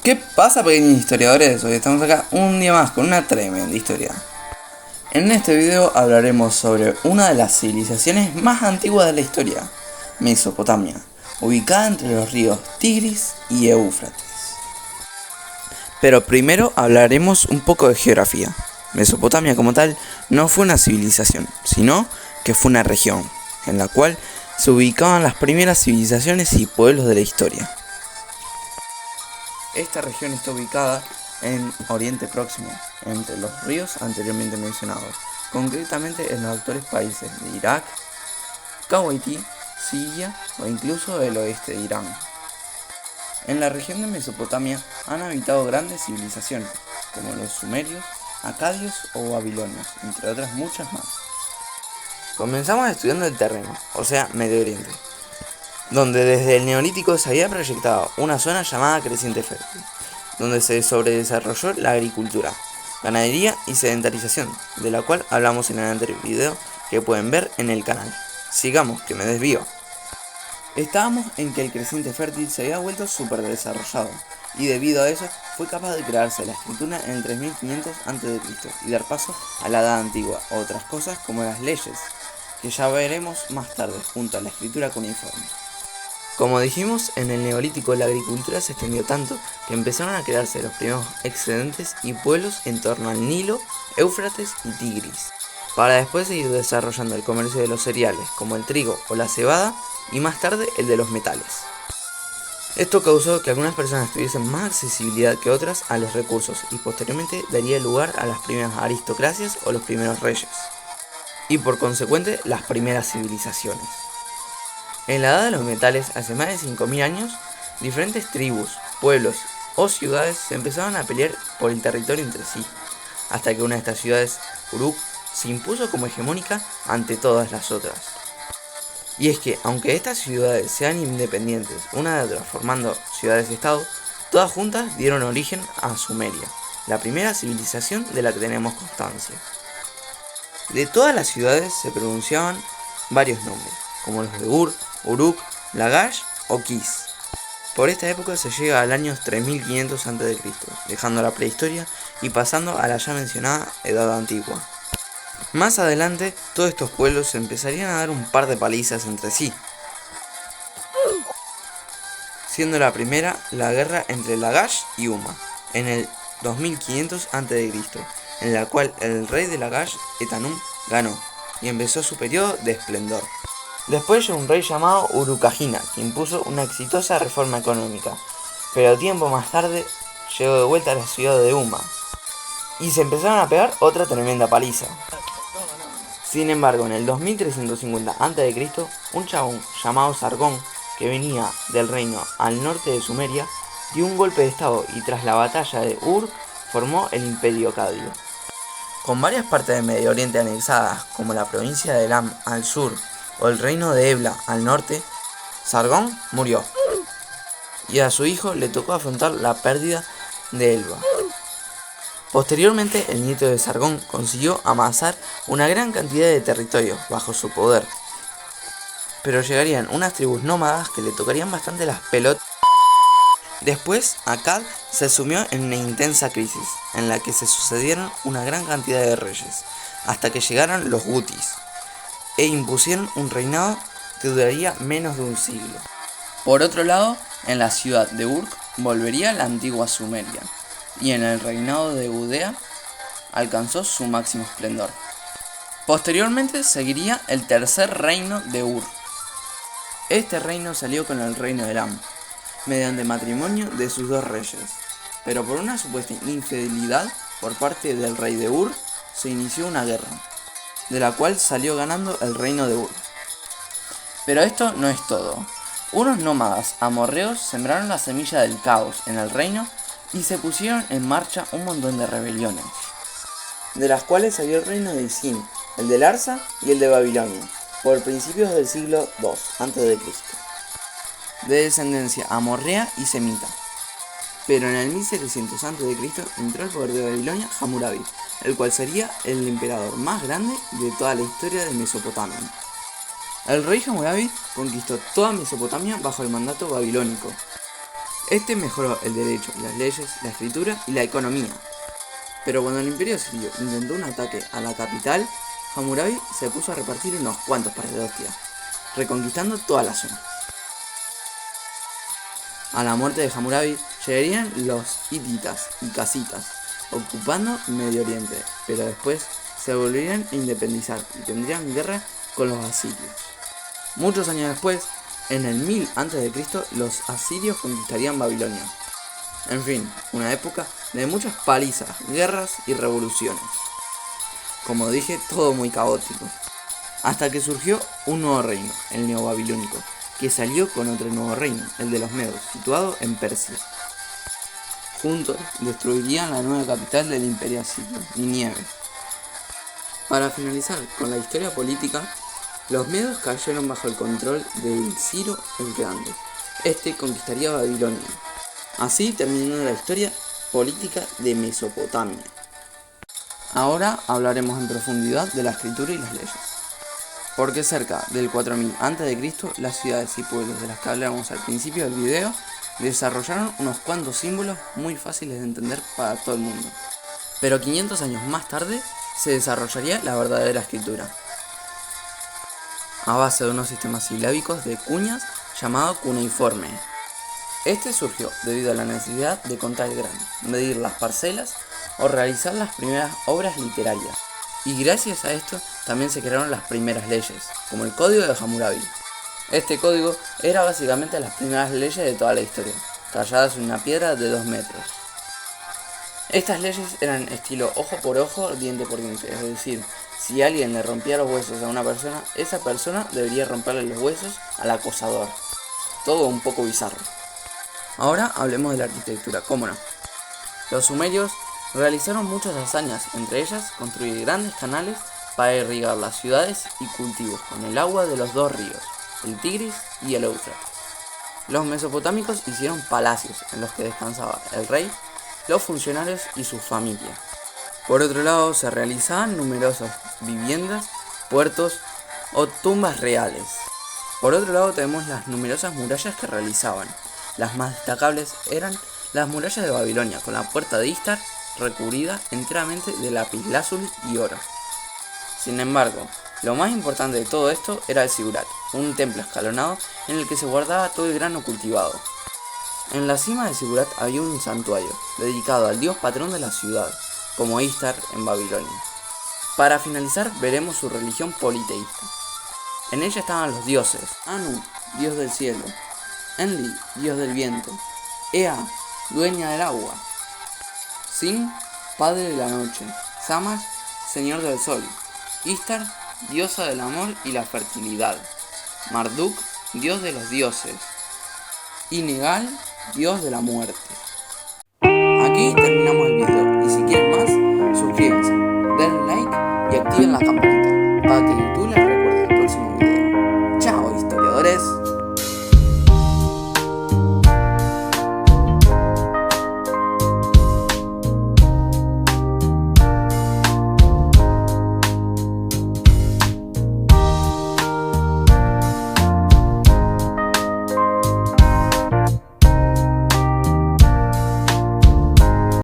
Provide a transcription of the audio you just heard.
¿Qué pasa, pequeños historiadores? Hoy estamos acá un día más con una tremenda historia. En este video hablaremos sobre una de las civilizaciones más antiguas de la historia, Mesopotamia, ubicada entre los ríos Tigris y Éufrates. Pero primero hablaremos un poco de geografía. Mesopotamia como tal no fue una civilización, sino que fue una región, en la cual se ubicaban las primeras civilizaciones y pueblos de la historia. Esta región está ubicada en Oriente Próximo, entre los ríos anteriormente mencionados, concretamente en los actuales países de Irak, Kuwaití, Siria o incluso el oeste de Irán. En la región de Mesopotamia han habitado grandes civilizaciones, como los sumerios, acadios o babilonios, entre otras muchas más. Comenzamos estudiando el terreno, o sea, Medio Oriente, donde desde el Neolítico se había proyectado una zona llamada Creciente Fértil, donde se sobredesarrolló la agricultura, ganadería y sedentarización, de la cual hablamos en el anterior video que pueden ver en el canal. Sigamos, que me desvío. Estábamos en que el Creciente Fértil se había vuelto súper desarrollado, y debido a eso fue capaz de crearse la escritura en el 3500 a.C. y dar paso a la Edad Antigua, otras cosas como las leyes, que ya veremos más tarde, junto a la escritura cuneiforme. Como dijimos, en el Neolítico la agricultura se extendió tanto que empezaron a crearse los primeros excedentes y pueblos en torno al Nilo, Éufrates y Tigris, para después seguir desarrollando el comercio de los cereales como el trigo o la cebada y más tarde el de los metales. Esto causó que algunas personas tuviesen más accesibilidad que otras a los recursos y posteriormente daría lugar a las primeras aristocracias o los primeros reyes, y por consecuente las primeras civilizaciones. En la edad de los metales, hace más de 5000 años, diferentes tribus, pueblos o ciudades se empezaron a pelear por el territorio entre sí, hasta que una de estas ciudades, Uruk, se impuso como hegemónica ante todas las otras. Y es que, aunque estas ciudades sean independientes una de otra formando ciudades-estado, todas juntas dieron origen a Sumeria, la primera civilización de la que tenemos constancia. De todas las ciudades se pronunciaban varios nombres, como los de Ur, Uruk, Lagash o Kis. Por esta época se llega al año 3500 a.C., dejando la prehistoria y pasando a la ya mencionada Edad Antigua. Más adelante, todos estos pueblos se empezarían a dar un par de palizas entre sí, siendo la primera la guerra entre Lagash y Umma, en el 2500 a.C., en la cual el rey de Lagash, Etanum, ganó, y empezó su periodo de esplendor. Después llegó un rey llamado Urukagina, que impuso una exitosa reforma económica, pero tiempo más tarde llegó de vuelta a la ciudad de Umma, y se empezaron a pegar otra tremenda paliza. Sin embargo, en el 2350 a.C., un chabón llamado Sargón, que venía del reino al norte de Sumeria, dio un golpe de estado y tras la batalla de Ur formó el Imperio Acadio. Con varias partes del Medio Oriente anexadas, como la provincia de Elam al sur o el reino de Ebla al norte, Sargón murió, y a su hijo le tocó afrontar la pérdida de Elba. Posteriormente, el nieto de Sargón consiguió amasar una gran cantidad de territorios bajo su poder, pero llegarían unas tribus nómadas que le tocarían bastante las pelotas. Después, Akkad se sumió en una intensa crisis, en la que se sucedieron una gran cantidad de reyes, hasta que llegaron los Gutis, e impusieron un reinado que duraría menos de un siglo. Por otro lado, en la ciudad de Uruk volvería la antigua Sumeria, y en el reinado de Gudea alcanzó su máximo esplendor. Posteriormente seguiría el tercer reino de Ur. Este reino salió con el reino de Elam, mediante matrimonio de sus dos reyes, pero por una supuesta infidelidad por parte del rey de Ur, se inició una guerra, de la cual salió ganando el reino de Ur. Pero esto no es todo. Unos nómadas amorreos sembraron la semilla del caos en el reino y se pusieron en marcha un montón de rebeliones, de las cuales salió el reino de Isin, el de Larsa y el de Babilonia, por principios del siglo II a.C., de descendencia amorrea y semita. Pero en el 1700 a.C. entró al poder de Babilonia Hammurabi, el cual sería el emperador más grande de toda la historia de Mesopotamia. El rey Hammurabi conquistó toda Mesopotamia bajo el mandato babilónico, Este mejoró el derecho, las leyes, la escritura y la economía. Pero cuando el imperio sirio intentó un ataque a la capital, Hammurabi se puso a repartir unos cuantos pares de hostias, reconquistando toda la zona. A la muerte de Hammurabi llegarían los hititas y casitas, ocupando Medio Oriente, pero después se volverían a independizar y tendrían guerra con los asirios. Muchos años después, en el 1000 a.C., los asirios conquistarían Babilonia. En fin, una época de muchas palizas, guerras y revoluciones. Como dije, todo muy caótico. Hasta que surgió un nuevo reino, el neobabilónico, que salió con otro nuevo reino, el de los medos, situado en Persia. Juntos destruirían la nueva capital del imperio asirio, Nínive. Para finalizar con la historia política, los medos cayeron bajo el control de Ciro el Grande. Este conquistaría Babilonia. Así terminó la historia política de Mesopotamia. Ahora hablaremos en profundidad de la escritura y las leyes. Porque cerca del 4000 a.C., las ciudades y pueblos de las que hablamos al principio del video desarrollaron unos cuantos símbolos muy fáciles de entender para todo el mundo. Pero 500 años más tarde se desarrollaría la verdadera escritura, a base de unos sistemas silábicos de cuñas llamado cuneiforme. Este surgió debido a la necesidad de contar el grano, medir las parcelas o realizar las primeras obras literarias. Y gracias a esto también se crearon las primeras leyes, como el Código de Hammurabi. Este código era básicamente las primeras leyes de toda la historia, talladas en una piedra de 2 metros. Estas leyes eran estilo ojo por ojo, diente por diente, es decir, si alguien le rompía los huesos a una persona, esa persona debería romperle los huesos al acosador. Todo un poco bizarro. Ahora hablemos de la arquitectura, ¿cómo no? Los sumerios realizaron muchas hazañas, entre ellas construir grandes canales para irrigar las ciudades y cultivos con el agua de los 2 ríos, el Tigris y el Éufrates. Los mesopotámicos hicieron palacios en los que descansaba el rey, los funcionarios y sus familias. Por otro lado, se realizaban numerosas viviendas, puertos o tumbas reales. Por otro lado, tenemos las numerosas murallas que realizaban. Las más destacables eran las murallas de Babilonia, con la puerta de Istar recubrida enteramente de lapislázuli y oro. Sin embargo, lo más importante de todo esto era el Sigurat, un templo escalonado en el que se guardaba todo el grano cultivado. En la cima del Sigurat había un santuario, dedicado al dios patrón de la ciudad, como Istar en Babilonia. Para finalizar, veremos su religión politeísta. En ella estaban los dioses: Anu, dios del cielo; Enlil, dios del viento; Ea, dueña del agua; Sin, padre de la noche; Shamash, señor del sol; Istar, diosa del amor y la fertilidad; Marduk, dios de los dioses; y Negal, dios de la muerte. Aquí terminamos el video, y si quieren más, suscríbanse, denle like y activen la campanita para que